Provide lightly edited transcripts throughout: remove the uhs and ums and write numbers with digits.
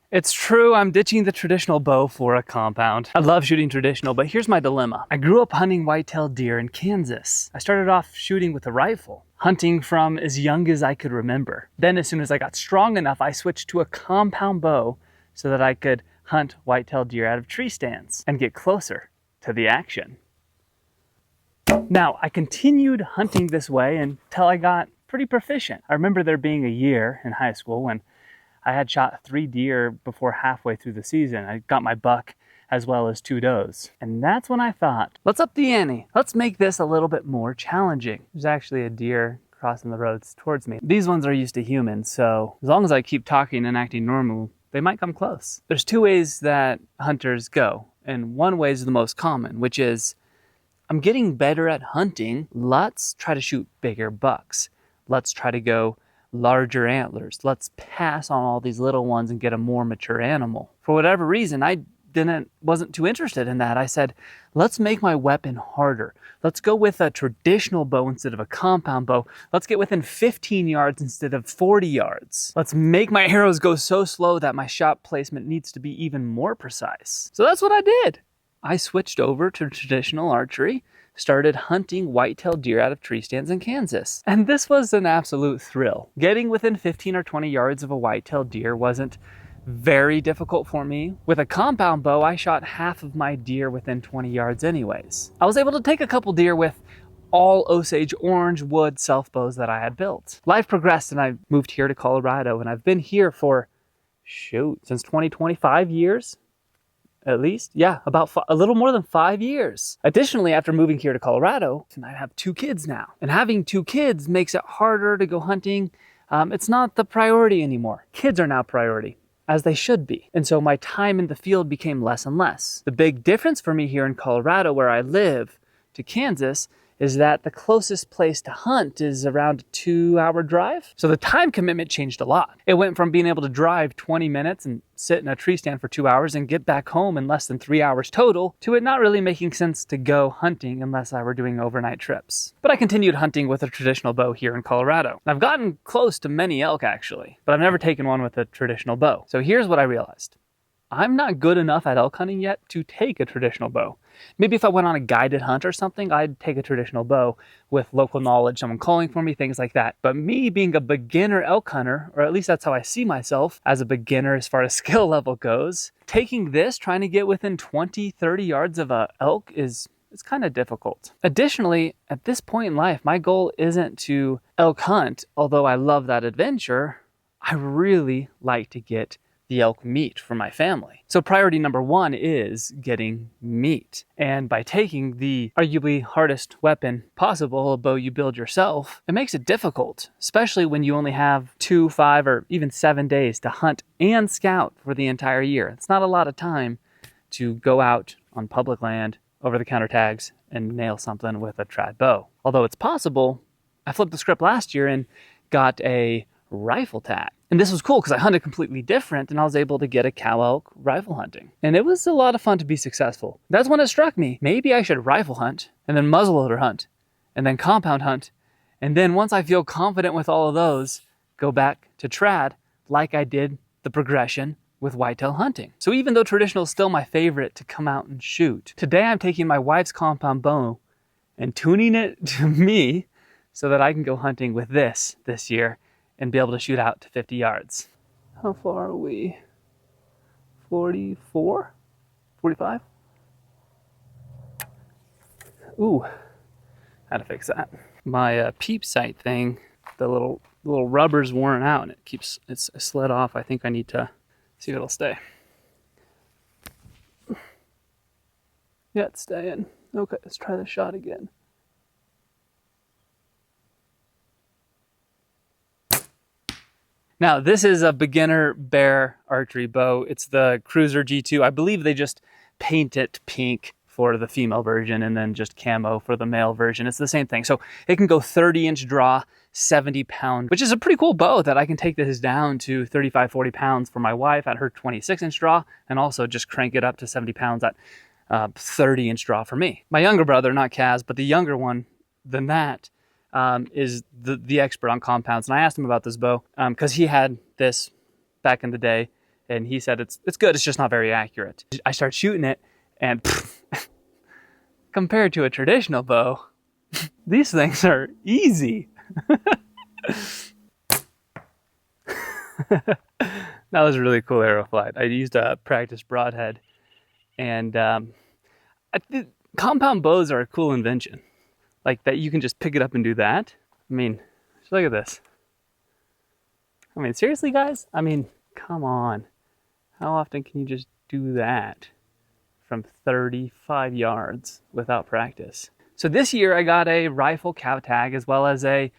It's true, I'm ditching the traditional bow for a compound. I love shooting traditional, but here's my dilemma. I grew up hunting white-tailed deer in Kansas. I started off shooting with a rifle, hunting from as young as I could remember. Then as soon as I got strong enough, I switched to a compound bow so that I could hunt white-tailed deer out of tree stands and get closer to the action. Now, I continued hunting this way until I got pretty proficient. I remember there being a year in high school when I had shot 3 deer before halfway through the season. I got my buck as well as 2 does. And that's when I thought, let's up the ante. Let's make this a little bit more challenging. There's actually a deer crossing the roads towards me. These ones are used to humans, so as long as I keep talking and acting normal, they might come close. There's 2 ways that hunters go, and one way is the most common, which is, I'm getting better at hunting. Let's try to shoot bigger bucks. Let's try to go larger antlers. Let's pass on all these little ones and get a more mature animal. For whatever reason, I wasn't too interested in that. I said, let's make my weapon harder. Let's go with a traditional bow instead of a compound bow. Let's get within 15 yards instead of 40 yards. Let's make my arrows go so slow that my shot placement needs to be even more precise. So that's what I did. I switched over to traditional archery, started hunting white-tailed deer out of tree stands in Kansas. And this was an absolute thrill. Getting within 15 or 20 yards of a white-tailed deer wasn't very difficult for me. With a compound bow, I shot half of my deer within 20 yards anyways. I was able to take a couple deer with all Osage orange wood self bows that I had built. Life progressed and I moved here to Colorado, and I've been here for, since 2025 years. At least, yeah, about a little more than 5 years. Additionally, after moving here to Colorado, I have 2 kids now. And having 2 kids makes it harder to go hunting. It's not the priority anymore. Kids are now priority, as they should be. And so my time in the field became less and less. The big difference for me here in Colorado, where I live, to Kansas, is that the closest place to hunt is around a 2-hour drive. So the time commitment changed a lot. It went from being able to drive 20 minutes and sit in a tree stand for 2 hours and get back home in less than 3 hours total, to it not really making sense to go hunting unless I were doing overnight trips. But I continued hunting with a traditional bow here in Colorado. I've gotten close to many elk actually, but I've never taken one with a traditional bow. So here's what I realized. I'm not good enough at elk hunting yet to take a traditional bow. Maybe if I went on a guided hunt or something, I'd take a traditional bow with local knowledge, someone calling for me, things like that. But me being a beginner elk hunter, or at least that's how I see myself as a beginner as far as skill level goes, taking this, trying to get within 20, 30 yards of a elk it's kind of difficult. Additionally, at this point in life, my goal isn't to elk hunt, although I love that adventure. I really like to get the elk meat for my family. So priority number 1 is getting meat. And by taking the arguably hardest weapon possible, a bow you build yourself, it makes it difficult, especially when you only have 2, 5, or even 7 days to hunt and scout for the entire year. It's not a lot of time to go out on public land, over-the-counter tags, and nail something with a trad bow. Although it's possible, I flipped the script last year and got a rifle tag. And this was cool because I hunted completely different and I was able to get a cow elk rifle hunting. And it was a lot of fun to be successful. That's when it struck me. Maybe I should rifle hunt and then muzzleloader hunt and then compound hunt. And then once I feel confident with all of those, go back to trad like I did the progression with whitetail hunting. So even though traditional is still my favorite to come out and shoot, today I'm taking my wife's compound bow and tuning it to me so that I can go hunting with this year and be able to shoot out to 50 yards. How far are we? 44? 45? Ooh, how to fix that. My peep sight thing, the little rubber's worn out and it's slid off. I think I need to see if it'll stay. Yeah, it's staying. Okay, let's try the shot again. Now, this is a beginner bear archery bow. It's the Cruiser G2. I believe they just paint it pink for the female version and then just camo for the male version. It's the same thing. So it can go 30-inch draw, 70 pound, which is a pretty cool bow that I can take this down to 35, 40 pounds for my wife at her 26-inch draw, and also just crank it up to 70 pounds at 30-inch draw for me. My younger brother, not Kaz, but the younger one than that, is the expert on compounds. And I asked him about this bow because he had this back in the day and he said it's good, it's just not very accurate. I started shooting it, and compared to a traditional bow, these things are easy. That was a really cool arrow flight. I used a practice broadhead, and compound bows are a cool invention. Like that you can just pick it up and do that. I mean, just look at this. I mean, seriously, guys? I mean, come on. How often can you just do that from 35 yards without practice? So this year I got a rifle cow tag as well as a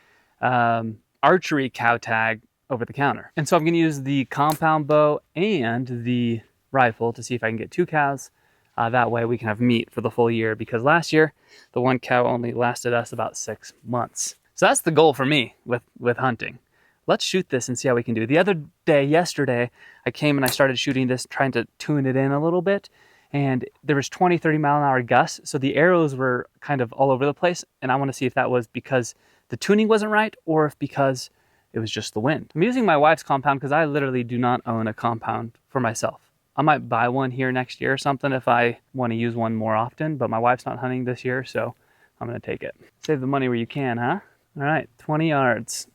archery cow tag over the counter. And so I'm going to use the compound bow and the rifle to see if I can get 2 cows. That way we can have meat for the full year, because last year the 1 cow only lasted us about 6 months. So that's the goal for me with hunting. Let's shoot this and see how we can do. The other day, yesterday, I came and I started shooting this, trying to tune it in a little bit. And there was 20, 30 mile an hour gusts. So the arrows were kind of all over the place. And I want to see if that was because the tuning wasn't right or if because it was just the wind. I'm using my wife's compound because I literally do not own a compound for myself. I might buy one here next year or something if I want to use one more often, but my wife's not hunting this year, so I'm going to take it. Save the money where you can, huh? All right, 20 yards.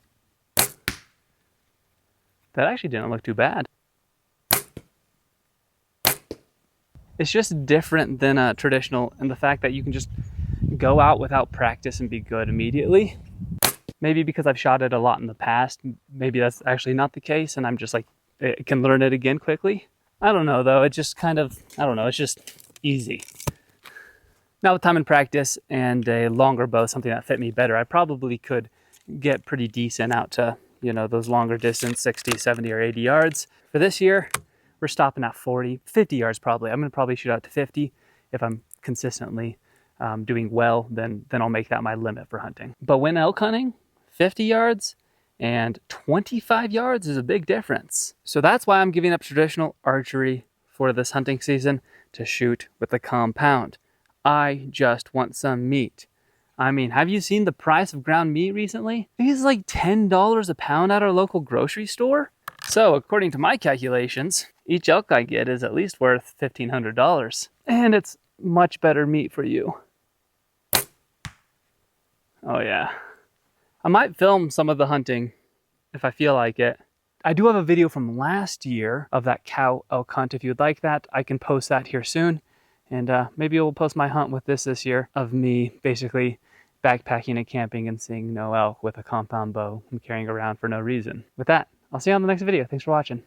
That actually didn't look too bad. It's just different than a traditional in the fact that you can just go out without practice and be good immediately. Maybe because I've shot it a lot in the past, maybe that's actually not the case and I'm just like, I can learn it again quickly. I don't know though, it just kind of, I don't know, it's just easy. Now with time and practice and a longer bow, something that fit me better, I probably could get pretty decent out to, you know, those longer distance, 60, 70, or 80 yards. For this year, we're stopping at 40, 50 yards probably. I'm gonna probably shoot out to 50 if I'm consistently doing well, then I'll make that my limit for hunting. But when elk hunting, 50 yards and 25 yards is a big difference. So that's why I'm giving up traditional archery for this hunting season to shoot with the compound. I just want some meat. I mean, have you seen the price of ground meat recently? I think it's like $10 a pound at our local grocery store. So according to my calculations, each elk I get is at least worth $1,500. And it's much better meat for you. Oh yeah. I might film some of the hunting if I feel like it. I do have a video from last year of that cow elk hunt. If you'd like that, I can post that here soon. And maybe we'll post my hunt with this year of me basically backpacking and camping and seeing no elk with a compound bow and carrying around for no reason. With that, I'll see you on the next video. Thanks for watching.